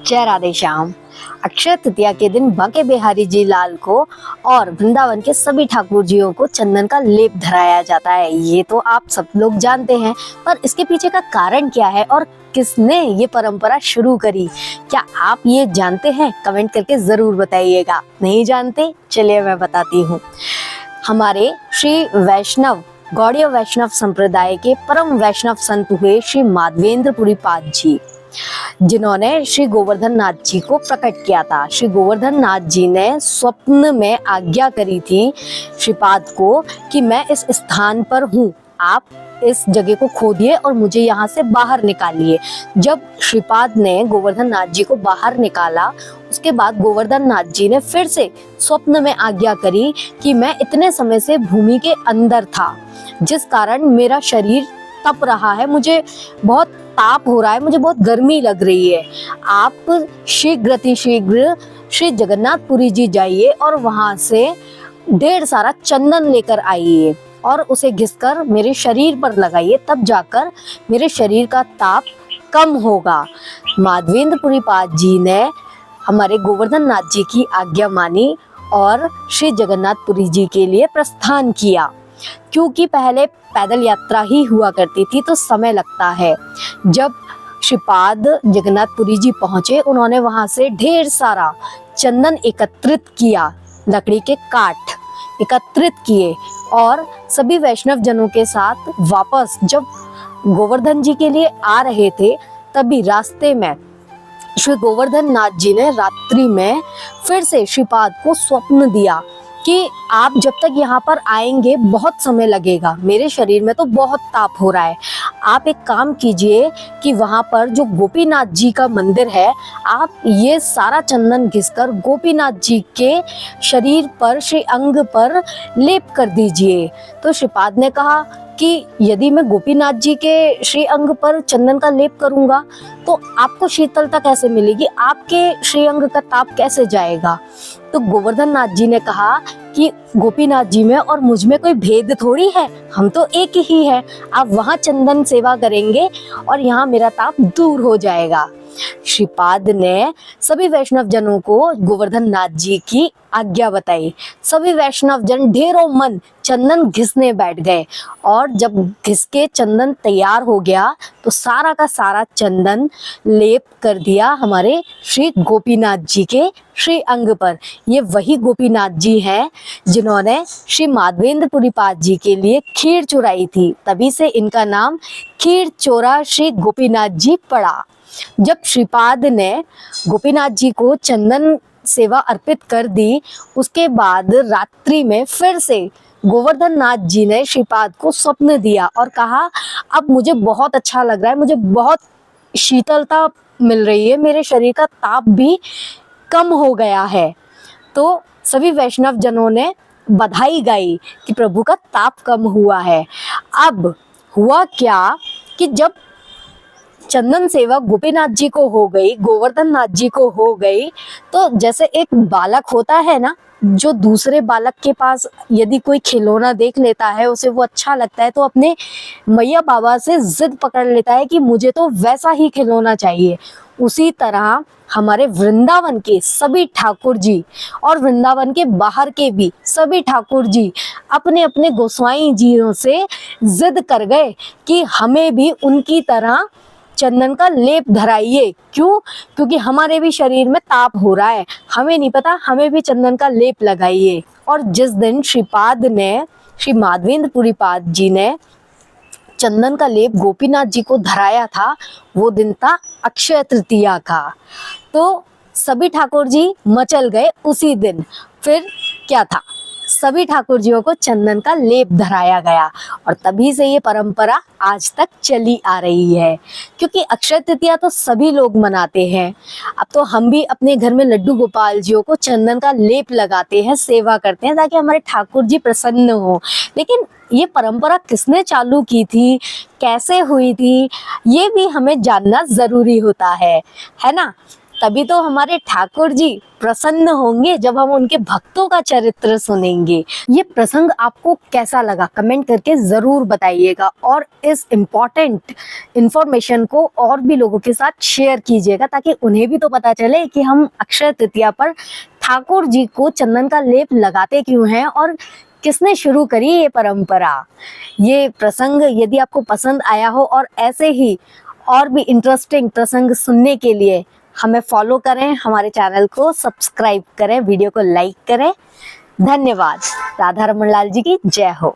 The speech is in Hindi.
जय राधे श्याम। अक्षय तृतीया के दिन बांके बिहारी जी लाल को और वृंदावन के सभी ठाकुर जियों को चंदन का लेप धराया जाता है। ये तो आप सब लोग जानते हैं, पर इसके पीछे का कारण क्या है और किसने ये परंपरा शुरू करी, क्या आप ये जानते हैं? कमेंट करके जरूर बताइएगा। नहीं जानते? चलिए मैं बताती हूँ। हमारे श्री वैष्णव गौड़ीय वैष्णव संप्रदाय के परम वैष्णव संत हुए श्री माधवेंद्र पुरी पाद जी, जिन्होंने श्री गोवर्धन नाथ जी को प्रकट किया था। श्री गोवर्धन नाथ जी ने स्वप्न में आज्ञा करी थी श्रीपाद को कि मैं इस स्थान पर हूँ, आप इस जगह को खोदिए और मुझे यहाँ से बाहर निकालिए। जब श्रीपाद ने गोवर्धन नाथ जी को बाहर निकाला, उसके बाद गोवर्धन नाथ जी ने फिर से स्वप्न में आज्ञा करी कि मैं इतने समय से भूमि के अंदर था, जिस कारण मेरा शरीर तप रहा है, मुझे बहुत ताप हो रहा है, मुझे बहुत गर्मी लग रही है। आप शीघ्र श्री जगन्नाथपुरी जी जाइए और वहां से ढेर सारा चंदन लेकर आइए और उसे घिसकर मेरे शरीर पर लगाइए, तब जाकर मेरे शरीर का ताप कम होगा। माधवेंद्र पुरी पाद जी ने हमारे गोवर्धन नाथ जी की आज्ञा मानी और श्री जगन्नाथपुरी जी के लिए प्रस्थान किया। क्योंकि पहले पैदल यात्रा ही हुआ करती थी तो समय लगता है। जब श्रीपाद जगन्नाथपुरी जी पहुंचे, उन्होंने वहां से ढेर सारा चंदन एकत्रित किया, लकड़ी के काठ एकत्रित किए और सभी वैष्णव जनों के साथ वापस जब गोवर्धन जी के लिए आ रहे थे, तभी रास्ते में श्री गोवर्धन नाथ जी ने रात्रि में फिर से श्रीपाद को स्वप्न दिया कि आप जब तक यहाँ पर आएंगे बहुत समय लगेगा, मेरे शरीर में तो बहुत ताप हो रहा है। आप एक काम कीजिए कि वहाँ पर जो गोपीनाथ जी का मंदिर है, आप ये सारा चंदन घिसकर गोपीनाथ जी के शरीर पर, श्री अंग पर लेप कर दीजिए। तो श्रीपाद ने कहा कि यदि मैं गोपीनाथ जी के श्री अंग पर चंदन का लेप करूंगा तो आपको शीतलता कैसे मिलेगी, आपके श्री अंग का ताप कैसे जाएगा? तो गोवर्धन नाथ जी ने कहा कि गोपीनाथ जी में और मुझ में कोई भेद थोड़ी है, हम तो एक ही है। आप वहां चंदन सेवा करेंगे और यहाँ मेरा ताप दूर हो जाएगा। श्रीपाद ने सभी वैष्णव जनों को गोवर्धन नाथ जी की आज्ञा बताई। सभी वैष्णव जन ढेरों मन चंदन घिसने बैठ गए और जब घिस के चंदन तैयार हो गया तो सारा का सारा चंदन लेप कर दिया हमारे श्री गोपीनाथ जी के श्री अंग पर। ये वही गोपीनाथ जी हैं जिन्होंने श्री माधवेंद्र पुरी पाद जी के लिए खीर चुराई थी, तभी से इनका नाम खीर चोरा श्री गोपीनाथ जी पड़ा। जब श्रीपाद ने गोपीनाथ जी को चंदन सेवा अर्पित कर दी, उसके बाद रात्रि में फिर से गोवर्धन नाथ जी ने श्रीपाद को स्वप्न दिया और कहा अब मुझे बहुत अच्छा लग रहा है, मुझे बहुत शीतलता मिल रही है, मेरे शरीर का ताप भी कम हो गया है। तो सभी वैष्णव जनों ने बधाई गाई कि प्रभु का ताप कम हुआ है। अब हुआ क्या कि जब चंदन सेवा गोपीनाथ जी को हो गई, गोवर्धन नाथ जी को हो गई, तो जैसे एक बालक होता है ना, जो दूसरे बालक के पास यदि कोई खिलौना देख लेता है, उसे वो अच्छा लगता है तो अपने मैया बाबा से जिद पकड़ लेता है कि मुझे तो वैसा ही खिलौना चाहिए। उसी तरह हमारे वृंदावन के सभी ठाकुर जी और वृंदावन के बाहर के भी सभी ठाकुर जी अपने अपने गोसाई जियों से जिद कर गए कि हमें भी उनकी तरह चंदन का लेप धराइए। क्यों? क्योंकि हमारे भी शरीर में ताप हो रहा है, हमें नहीं पता, हमें भी चंदन का लेप लगाइए। और जिस दिन श्रीपाद ने, श्री माधवेंद्र पुरी पाद जी ने चंदन का लेप गोपीनाथ जी को धराया था, वो दिन था अक्षय तृतीया का। तो सभी ठाकुर जी मचल गए उसी दिन। फिर क्या था, सभी ठाकुर जियों को चंदन का लेप धराया गया और तभी से ये परंपरा आज तक चली आ रही है। क्योंकि अक्षय तृतीया तो सभी लोग मनाते हैं, अब तो हम भी अपने घर में लड्डू गोपाल जियों को चंदन का लेप लगाते हैं, सेवा करते हैं ताकि हमारे ठाकुर जी प्रसन्न हो। लेकिन ये परंपरा किसने चालू की थी, कैसे हुई थी, ये भी हमें जानना जरूरी होता है ना। तभी तो हमारे ठाकुर जी प्रसन्न होंगे जब हम उनके भक्तों का चरित्र सुनेंगे। ये प्रसंग आपको कैसा लगा कमेंट करके जरूर बताइएगा और इस इम्पोर्टेंट इंफॉर्मेशन को और भी लोगों के साथ शेयर कीजिएगा ताकि उन्हें भी तो पता चले कि हम अक्षय तृतीया पर ठाकुर जी को चंदन का लेप लगाते क्यों हैं और किसने शुरू करी ये परंपरा। ये प्रसंग यदि आपको पसंद आया हो और ऐसे ही और भी इंटरेस्टिंग प्रसंग सुनने के लिए हमें फॉलो करें, हमारे चैनल को सब्सक्राइब करें, वीडियो को लाइक करें। धन्यवाद। राधा रमन लाल जी की जय हो।